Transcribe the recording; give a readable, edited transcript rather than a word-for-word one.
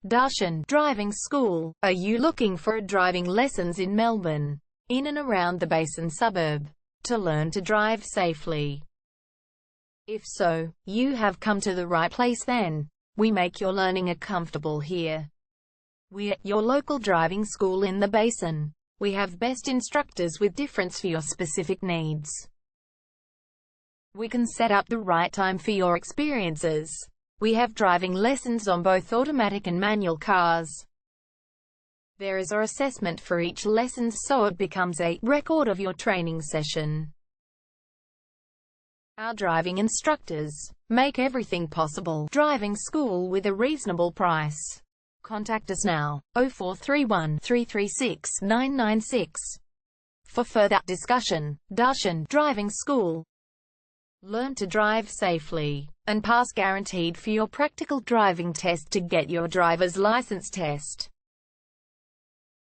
Basin Driving School. Are you looking for driving lessons in Melbourne, in and around the Basin suburb, to learn to drive safely? If so, you have come to the right place then. We make your learning comfortable here. We're your local driving school in the Basin. We have best instructors with difference for your specific needs. We can set up the right time for your experiences. We have driving lessons on both automatic and manual cars. There is an assessment for each lesson, so it becomes a record of your training session. Our driving instructors make everything possible. Driving school with a reasonable price. Contact us now, 0431 336 996. For further discussion. Basin Driving School. Learn to drive safely and pass guaranteed for your practical driving test to get your driver's license test.